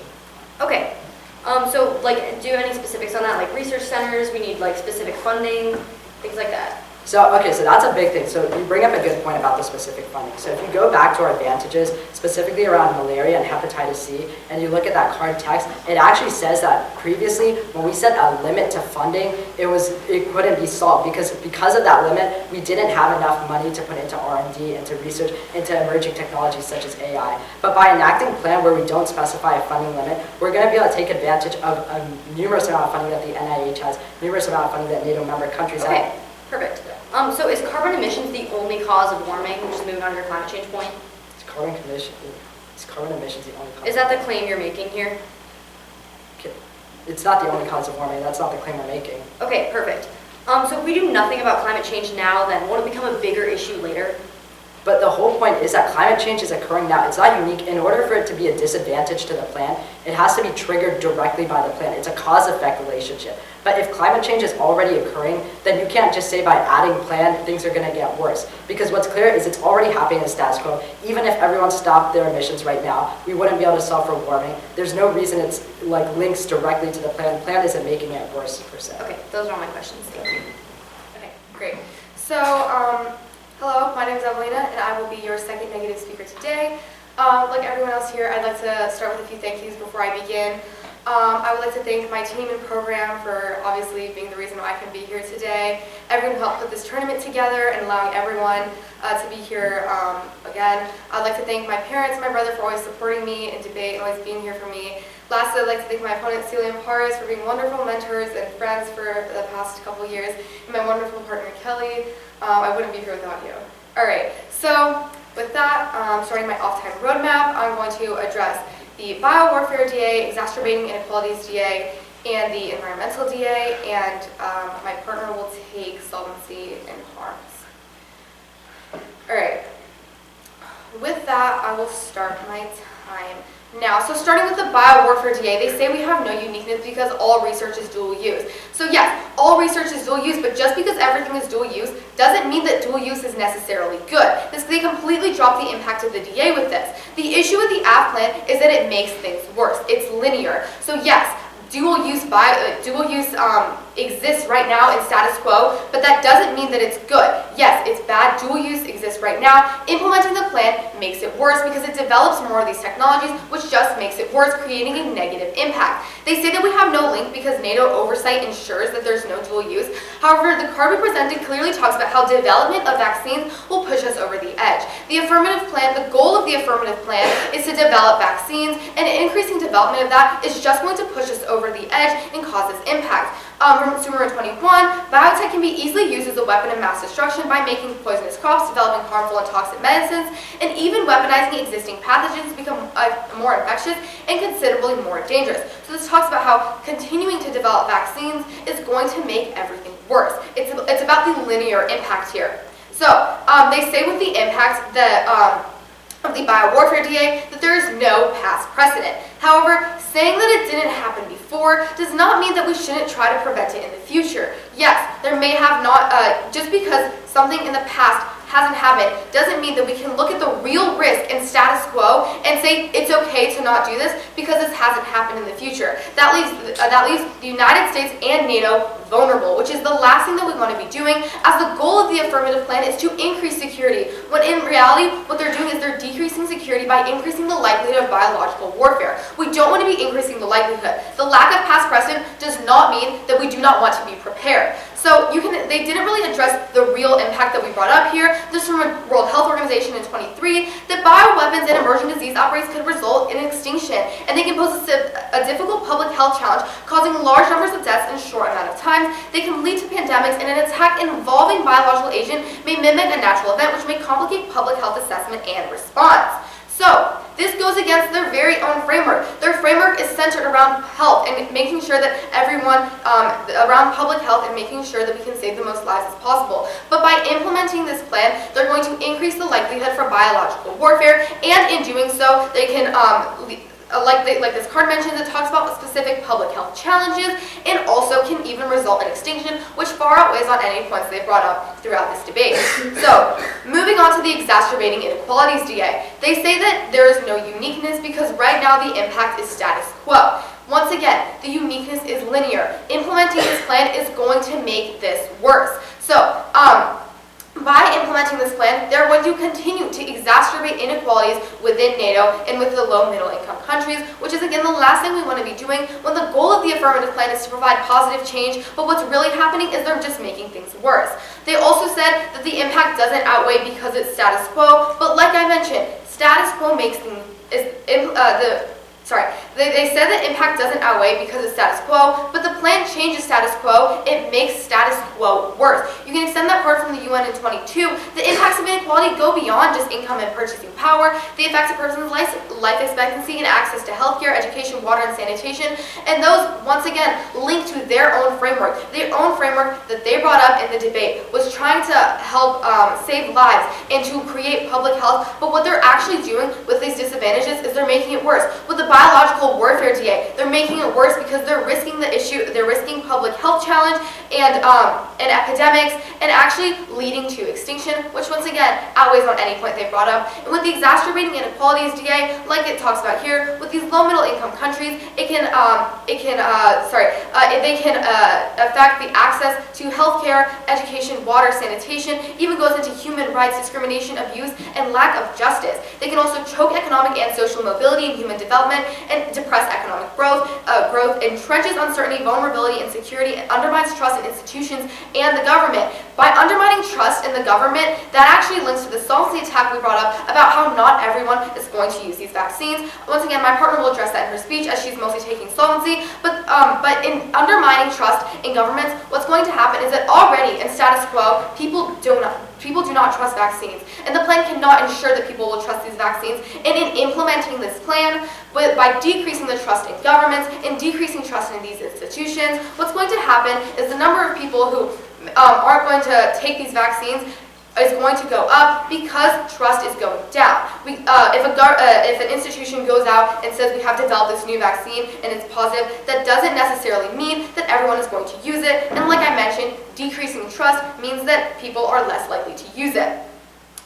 Okay, so like do any specifics on that, like research centers, we need like specific funding, things like that? So, okay, so that's a big thing. So you bring up a good point about the specific funding. So if you go back to our advantages, specifically around malaria and hepatitis C, and you look at that card text, it actually says that previously, when we set a limit to funding, it couldn't be solved because of that limit, we didn't have enough money to put into R&D, into research, into emerging technologies such as AI. But by enacting a plan where we don't specify a funding limit, we're going to be able to take advantage of a numerous amount of funding that the NIH has, numerous amount of funding that NATO member countries have. Okay, perfect. So is carbon emissions the only cause of warming, just moving on to your climate change point? Is carbon emissions the only cause? Is that the claim you're making here? It's not the only cause of warming. That's not the claim we're making. Okay, perfect. So if we do nothing about climate change now, then won't it become a bigger issue later? But the whole point is that climate change is occurring now. It's not unique. In order for it to be a disadvantage to the plan, it has to be triggered directly by the plan. It's a cause-effect relationship. But if climate change is already occurring, then you can't just say by adding plan, things are going to get worse. Because what's clear is it's already happening in status quo. Even if everyone stopped their emissions right now, we wouldn't be able to solve for warming. There's no reason it's like links directly to the plan. The plan isn't making it worse, per se. Okay, those are all my questions. Thank you. Okay, great. So, hello, my name is Evelina, and I will be your second negative speaker today. Like everyone else here, I'd like to start with a few thank yous before I begin. I would like to thank my team and program for obviously being the reason why I can be here today. Everyone who helped put this tournament together and allowing everyone to be here again. I'd like to thank my parents and my brother for always supporting me in debate and always being here for me. Lastly, I'd like to thank my opponent, Celia and Paris, for being wonderful mentors and friends for the past couple years, and my wonderful partner, Kelly. I wouldn't be here without you. All right, so with that, starting my off-time roadmap, I'm going to address the biowarfare DA, exacerbating inequalities DA, and the environmental DA, and my partner will take solvency and harms. All right, with that, I will start my time now. So starting with the biowarfare DA, they say we have no uniqueness because all research is dual use. So yes, all research is dual use, but just because everything is dual use doesn't mean that dual use is necessarily good. They completely drop the impact of the DA with this. The issue with the AF plan is that it makes things worse. It's linear. So yes, dual use exists right now in status quo, but that doesn't mean that it's good. Yes, it's bad. Dual use exists right now. Implementing the plan makes it worse because it develops more of these technologies, which just makes it worse, creating a negative impact. They say that we have no link because NATO oversight ensures that there's no dual use. However, the card we presented clearly talks about how development of vaccines will push us over the edge. The affirmative plan, the goal of the affirmative plan is to develop vaccines, and increasing development of that is just going to push us over the edge and cause us impact. Consumer 21, biotech can be easily used as a weapon of mass destruction by making poisonous crops, developing harmful and toxic medicines, and even weaponizing existing pathogens to become more infectious and considerably more dangerous. So this talks about how continuing to develop vaccines is going to make everything worse. It's about the linear impact here. So they say with the impact that of the biowarfare DA that there is no past precedent. However, saying that it didn't happen before does not mean that we shouldn't try to prevent it in the future. Yes, there may have not, just because something in the past hasn't happen doesn't mean that we can look at the real risk and status quo and say it's okay to not do this because this hasn't happened in the future. That leaves the United States and NATO vulnerable, which is the last thing that we want to be doing, as the goal of the affirmative plan is to increase security, when in reality what they're doing is they're decreasing security by increasing the likelihood of biological warfare. We don't want to be increasing the likelihood. The lack of past precedent does not mean that we do not want to be prepared. So they didn't really address the real impact that we brought up here. This is from the World Health Organization in 23, that bioweapons and emerging disease outbreaks could result in extinction, and they can pose a difficult public health challenge, causing large numbers of deaths in a short amount of time. They can lead to pandemics, and an attack involving biological agent may mimic a natural event, which may complicate public health assessment and response. So, this goes against their very own framework. Their framework is centered around health and making sure that everyone, around public health and making sure that we can save the most lives as possible. But by implementing this plan, they're going to increase the likelihood for biological warfare, and in doing so, they can, like this card mentions, it talks about specific public health challenges, and also can even result in extinction, which far outweighs on any points they've brought up throughout this debate. So, moving on to the exacerbating inequalities DA. They say that there is no uniqueness because right now the impact is status quo. Once again, the uniqueness is linear. Implementing this plan is going to make this worse. So, by implementing this plan, they're going to continue to exacerbate inequalities within NATO and with the low middle income countries, which is again the last thing we want to be doing when the goal of the affirmative plan is to provide positive change, but what's really happening is they're just making things worse. They also said that the impact doesn't outweigh because it's status quo, but like I mentioned, status quo makes things, They said that impact doesn't outweigh because it's status quo, but the plan changes status quo. It makes status quo worse. You can extend that part from the UN in 22. The impacts of inequality go beyond just income and purchasing power. They affect a person's life expectancy and access to healthcare, education, water, and sanitation. And those, once again, link to their own framework. Their own framework that they brought up in the debate was trying to help save lives and to create public health. But what they're actually doing with these disadvantages is they're making it worse. With the biological warfare DA, they're making it worse because they're risking the issue, they're risking public health challenge and epidemics, and actually leading to extinction, which once again outweighs on any point they brought up. And with the exacerbating inequalities DA, like it talks about here, with these low middle income countries, they can affect the access to healthcare, education, water, sanitation, even goes into human rights, discrimination, abuse, and lack of justice. They can also choke economic and social mobility and human development, and depress economic growth. Growth entrenches uncertainty, vulnerability, and insecurity, and undermines trust in institutions and the government. By undermining trust in the government, that actually links to the solvency attack we brought up about how not everyone is going to use these vaccines. Once again, my partner will address that in her speech as she's mostly taking solvency, but in undermining trust in governments, what's going to happen is that already in status quo, people do not trust vaccines, and the plan cannot ensure that people will trust these vaccines. And in implementing this plan, by decreasing the trust in governments and decreasing trust in these institutions, what's going to happen is the number of people who aren't going to take these vaccines is going to go up because trust is going down. If an institution goes out and says we have developed this new vaccine and it's positive, that doesn't necessarily mean that everyone is going to use it. And like I mentioned, decreasing trust means that people are less likely to use it.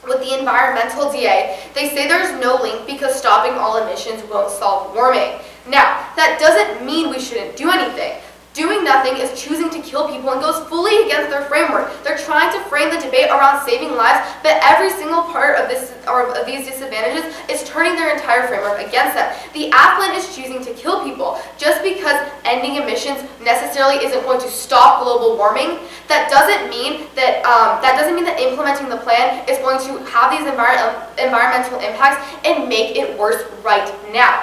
With the environmental DA, they say there's no link because stopping all emissions won't solve warming. Now, that doesn't mean we shouldn't do anything. Doing nothing is choosing to kill people and goes fully against their framework. They're trying to frame the debate around saving lives, but every single part of this or of these disadvantages is turning their entire framework against them. The plan is choosing to kill people. Just because ending emissions necessarily isn't going to stop global warming, that doesn't mean that implementing the plan is going to have these environmental impacts and make it worse right now.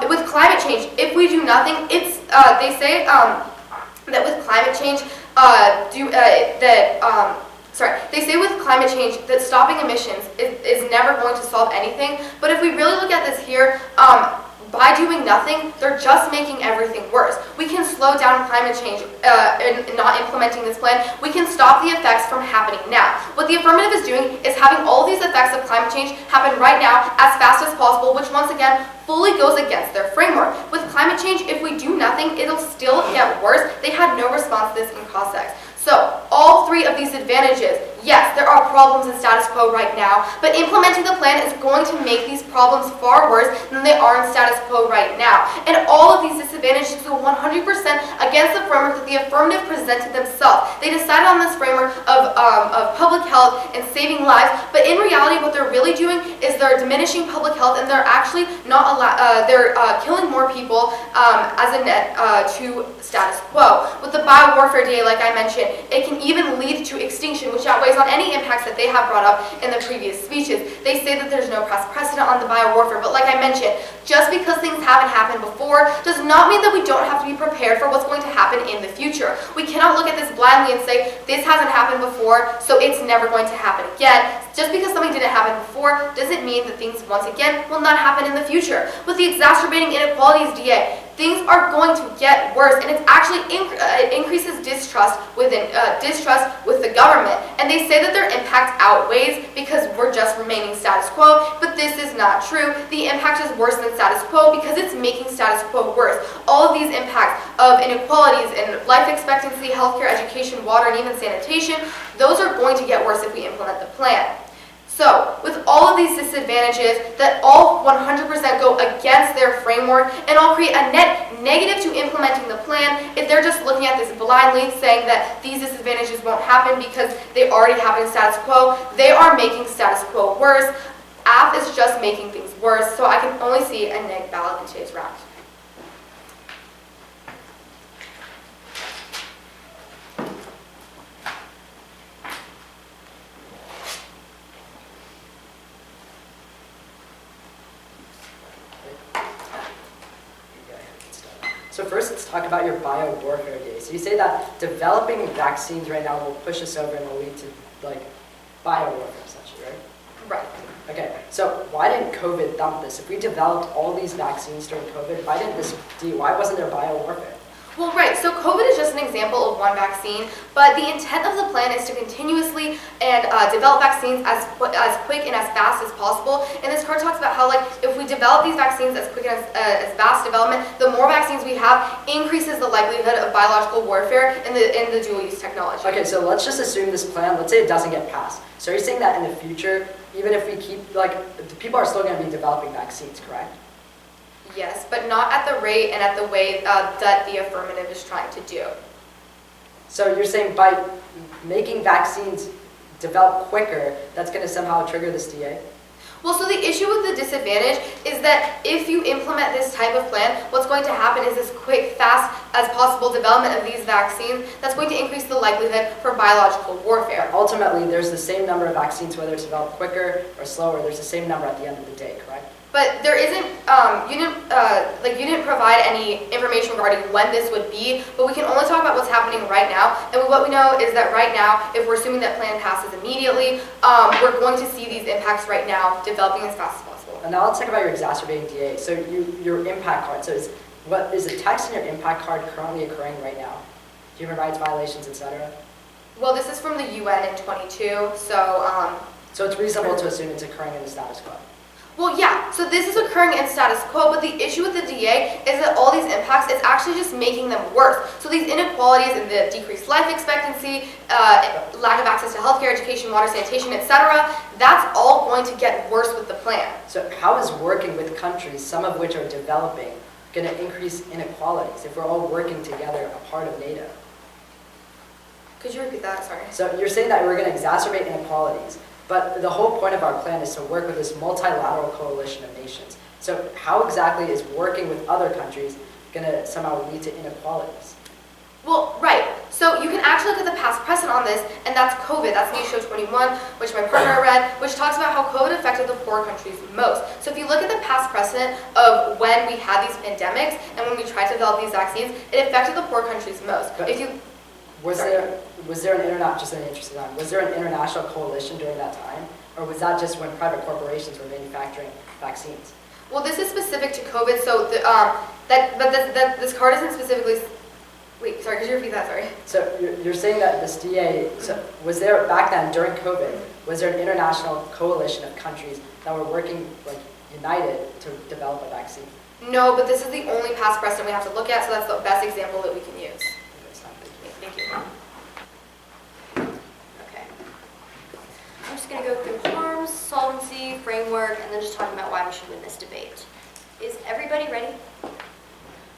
With climate change, if we do nothing, they say that with climate change, they say with climate change that stopping emissions is never going to solve anything. But if we really look at this here, by doing nothing, they're just making everything worse. We can slow down climate change and not implementing this plan. We can stop the effects from happening now. What the affirmative is doing is having all these effects of climate change happen right now as fast as possible, which once again fully goes against their framework. With climate change, if we do nothing, it'll still get worse. They had no response to this in Cossacks. So all three of these advantages Yes, there are problems in status quo right now, but implementing the plan is going to make these problems far worse than they are in status quo right now. And all of these disadvantages go 100% against the framework that the affirmative presented themselves. They decided on this framework of public health and saving lives, but in reality what they're really doing is they're diminishing public health, and they're actually not they're killing more people as a net to status quo. With the biowarfare DA, like I mentioned, it can even lead to extinction, which outweighs on any impacts that they have brought up in the previous speeches. They say that there's no past precedent on the biowarfare, but like I mentioned, just because things haven't happened before does not mean that we don't have to be prepared for what's going to happen in the future. We cannot look at this blindly and say, this hasn't happened before, so it's never going to happen again. Just because something didn't happen before doesn't mean that things, once again, will not happen in the future. With the exacerbating inequalities DA, things are going to get worse, and it's actually it increases distrust with the government. And they say that their impact outweighs because we're just remaining status quo, but this is not true. The impact is worse than status quo because it's making status quo worse. All of these impacts of inequalities in life expectancy, healthcare, education, water, and even sanitation, those are going to get worse if we implement the plan. So, with all of these disadvantages that all 100% go against their framework and all create a net negative to implementing the plan, if they're just looking at this blindly, saying that these disadvantages won't happen because they already happen in status quo, they are making status quo worse. AF is just making things worse, so I can only see a neg ballot in today's round. So first, let's talk about your biowarfare day. So you say that developing vaccines right now will push us over and will lead to like biowarfare, essentially, right? Right. Okay. So why didn't COVID dump this? If we developed all these vaccines during COVID, why wasn't there biowarfare? Well, right, so COVID is just an example of one vaccine, but the intent of the plan is to continuously and develop vaccines as quick and as fast as possible. And this card talks about how, like, if we develop these vaccines as quick and as fast development, the more vaccines we have increases the likelihood of biological warfare in the dual-use technology. Okay, so let's just assume this plan, let's say it doesn't get passed. So you're saying that in the future, even if we keep, like, people are still going to be developing vaccines, correct? Yes, but not at the rate and at the way that the affirmative is trying to do. So you're saying by making vaccines develop quicker, that's going to somehow trigger this DA? Well, so the issue with the disadvantage is that if you implement this type of plan, what's going to happen is this quick, fast as possible development of these vaccines that's going to increase the likelihood for biological warfare. Ultimately, there's the same number of vaccines, whether it's developed quicker or slower, there's the same number at the end of the day, correct? But there isn't, you didn't provide any information regarding when this would be, but we can only talk about what's happening right now. And what we know is that right now, if we're assuming that plan passes immediately, we're going to see these impacts right now developing as fast as possible. And now let's talk about your exacerbating DA. So your impact card, so what is the text in your impact card currently occurring right now? Human rights violations, etc.? Well, this is from the UN in 22, so... So it's reasonable to assume it's occurring in the status quo? Well, yeah, so this is occurring in status quo, but the issue with the DA is that all these impacts, it's actually just making them worse. So these inequalities and the decreased life expectancy, lack of access to healthcare, education, water, sanitation, etc., that's all going to get worse with the plan. So how is working with countries, some of which are developing, going to increase inequalities if we're all working together, a part of NATO? Could you repeat that? Sorry. So you're saying that we're going to exacerbate inequalities. But the whole point of our plan is to work with this multilateral coalition of nations. So how exactly is working with other countries going to somehow lead to inequalities? Well, right. So you can actually look at the past precedent on this, and that's COVID. That's the issue 21, which my partner read, which talks about how COVID affected the poor countries most. So if you look at the past precedent of when we had these pandemics and when we tried to develop these vaccines, it affected the poor countries most. But was there an international coalition during that time, or was that just when private corporations were manufacturing vaccines? Well, this is specific to COVID, so this card isn't specifically. Wait, sorry, could you repeat that? Sorry. So you're saying that this DA, so was there back then during COVID, was there an international coalition of countries that were working like united to develop a vaccine? No, but this is the only past precedent we have to look at, so that's the best example that we can use. Okay. going to go through harms, solvency, framework, and then just talking about why we should win this debate. Is everybody ready?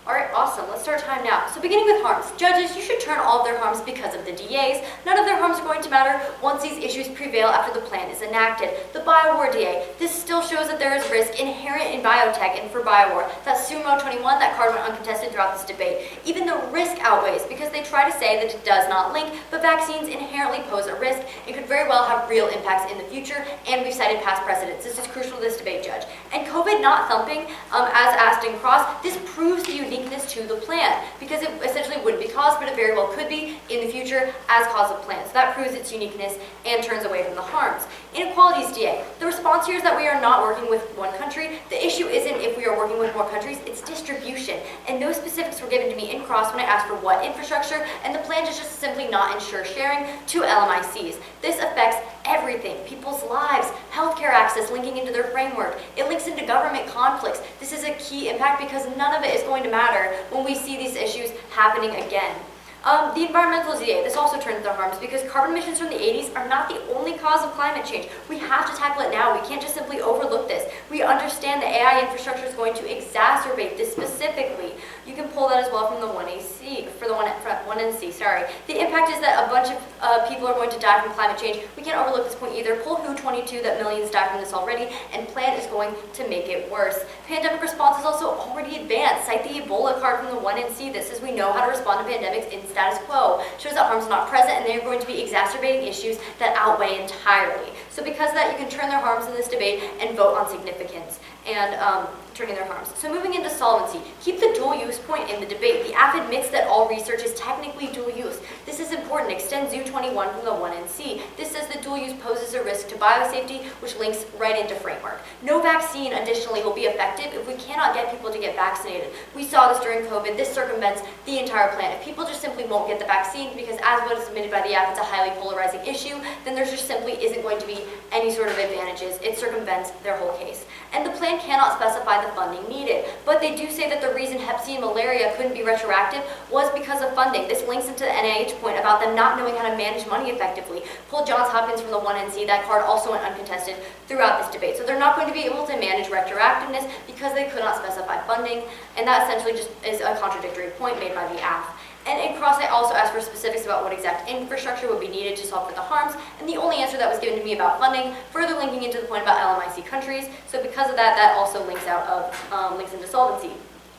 All right, awesome. Let's start time now. So beginning with harms. Judges, you should turn all of their harms because of the DAs. None of their harms are going to matter once these issues prevail after the plan is enacted. The biowar DA. This still shows that there is risk inherent in biotech and for biowar. That's Sumo 21. That card went uncontested throughout this debate. Even the risk outweighs because they try to say that it does not link, but vaccines inherently pose a risk and could very well have real impacts in the future, and we've cited past precedents. This is crucial to this debate, Judge. And COVID not thumping, as asked in cross, this proves the uniqueness to the plan because it essentially wouldn't be cause, but it very well could be in the future as cause of plan. So that proves its uniqueness and turns away from the harms. Inequalities DA. The response here is that we are not working with one country. The issue isn't if we are working with more countries, it's distribution. And no specifics were given to me in cross when I asked for what infrastructure, and the plan is just simply not ensure sharing to LMICs. This affects everything, people's lives, healthcare access linking into their framework. It links into government conflicts. This is a key impact because none of it is going to matter when we see these issues happening again. The environmental DA, this also turns their harms because carbon emissions from the 80s are not the only cause of climate change. We have to tackle it now. We can't just simply overlook this. We understand that AI infrastructure is going to exacerbate this specifically. You can pull that as well from the 1AC, for the 1NC, sorry. The impact is that a bunch of people are going to die from climate change. We can't overlook this point either. Pull WHO 22 that millions die from this already, and plan is going to make it worse. Pandemic response is also already advanced. Cite the Ebola card from the 1NC. This is we know how to respond to pandemics in status quo. Shows that harms are not present and they're going to be exacerbating issues that outweigh entirely. So because of that, you can turn their harms in this debate and vote on significance and turning their harms. So moving into solvency, keep the dual use point in the debate. The AF admits that all research is technically dual use. This is important. Extend ZOO 21 from the 1NC. This says that dual use poses a risk to biosafety, which links right into framework. No vaccine, additionally, will be effective if we cannot get people to get vaccinated. We saw this during COVID. This circumvents the entire plan. If people just simply won't get the vaccine because as what is submitted by the AF, it's a highly polarizing issue, then there just simply isn't going to be any sort of advantages. It circumvents their whole case. And the plan cannot specify the funding needed, but they do say that the reason Hep C and malaria couldn't be retroactive was because of funding. This links into the NIH point about them not knowing how to manage money effectively. Pull Johns Hopkins from the 1NC, that card also went uncontested throughout this debate. So they're not going to be able to manage retroactiveness because they could not specify funding, and that essentially just is a contradictory point made by the AF. And in cross, I also asked for specifics about what exact infrastructure would be needed to solve for the harms, and the only answer that was given to me about funding, further linking into the point about LMIC countries. So because of that, that also links out of links into solvency.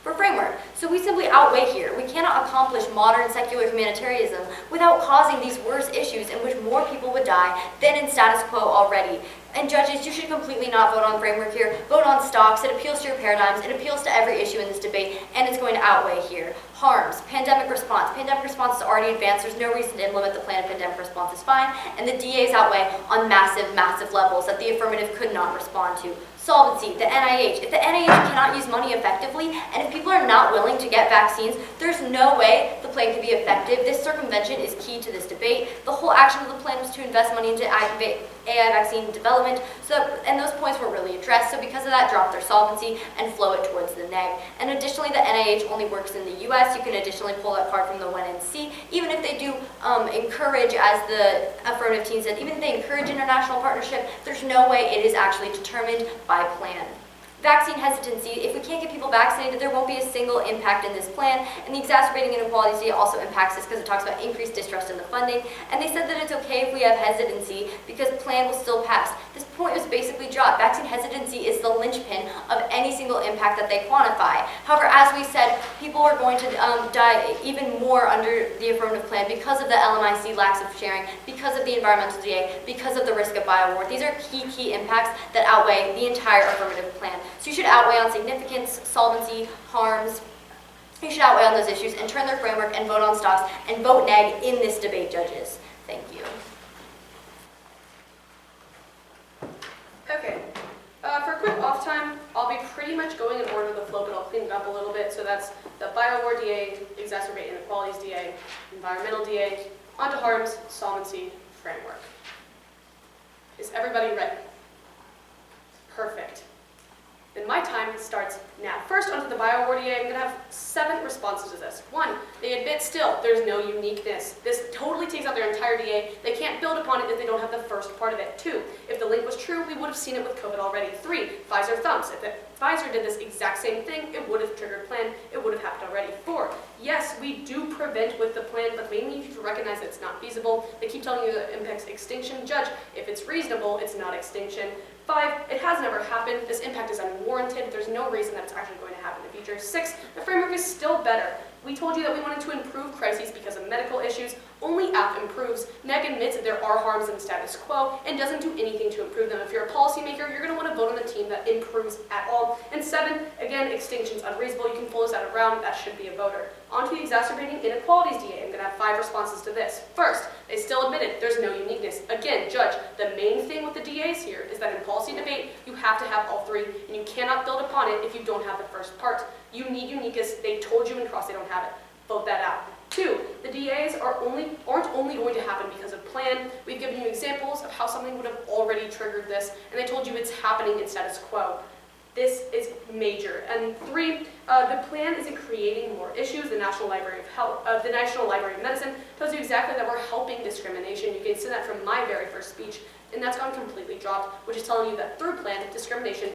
For framework, so we simply outweigh here. We cannot accomplish modern secular humanitarianism without causing these worse issues in which more people would die than in status quo already. And judges, you should completely not vote on framework here. Vote on stocks. It appeals to your paradigms. It appeals to every issue in this debate, and it's going to outweigh here. Harms, pandemic response. Pandemic response is already advanced. There's no reason to implement the plan of pandemic response is fine, and the DAs outweigh on massive, massive levels that the affirmative could not respond to. Solvency, the NIH. If the NIH cannot use money effectively, and if people are not willing to get vaccines, there's no way the plan can be effective. This circumvention is key to this debate. The whole action of the plan was to invest money into AI vaccine development, and those points were really addressed. So because of that, drop their solvency and flow it towards the neg. And additionally, the NIH only works in the US. You can additionally pull that card from the 1NC. Even if they do encourage, as the affirmative team said, even if they encourage international partnership, there's no way it is actually determined by plan. Vaccine hesitancy, if we can't get people vaccinated, there won't be a single impact in this plan, and the exacerbating inequality also impacts this because it talks about increased distrust in the funding, and they said that it's okay if we have hesitancy because plan will still pass. This point was basically dropped. Vaccine hesitancy is the linchpin of any single impact that they quantify. However, as we said, people are going to die even more under the affirmative plan because of the LMIC lacks of sharing, because of the environmental DA, because of the risk of biowar. These are key impacts that outweigh the entire affirmative plan. So you should outweigh on significance, solvency, harms. You should outweigh on those issues and turn their framework and vote on stocks and vote neg in this debate, judges. Thank you. Okay, for a quick off time, I'll be pretty much going in order of the flow, but I'll clean it up a little bit. So that's the biowar DA, exacerbate inequalities DA, environmental DA, onto harms, solvency, framework. Is everybody ready? Perfect. Then my time starts now. First, onto the bio DA, I'm going to have 7 responses to this. 1, they admit still there's no uniqueness. This totally takes out their entire DA. They can't build upon it if they don't have the first part of it. 2, if the link was true, we would have seen it with COVID already. 3, Pfizer thumps. If Pfizer did this exact same thing, it would have triggered plan. It would have happened already. 4, yes, we do prevent with the plan, but we need you to recognize that it's not feasible. They keep telling you that it impacts extinction. Judge, if it's reasonable, it's not extinction. 5, it has never happened. This impact is unwarranted. There's no reason that it's actually going to happen in the future. 6, the framework is still better. We told you that we wanted to improve crises because of medical issues. Only app improves. NEG admits that there are harms in the status quo and doesn't do anything to improve them. If you're a policymaker, you're going to want to vote on the team that improves at all. And 7, again, extinction's unreasonable. You can pull this out of round. That should be a voter. On to the exacerbating inequalities DA. I'm going to have 5 responses to this. First, they still admitted there's no uniqueness. Again, Judge, the main thing with the DAs here is that in policy debate, you have to have all 3, and you cannot build upon it if you don't have the first part. You need uniqueness. They told you in cross they don't have it. Vote that out. 2, the DAs aren't only going to happen because of plan. We've given you examples of how something would have already triggered this, and they told you it's happening in status quo. This is major. And 3, the plan isn't creating more issues. The National Library of Medicine tells you exactly that we're helping discrimination. You can see that from my very first speech, and that's gone completely dropped, which is telling you that through plan, discrimination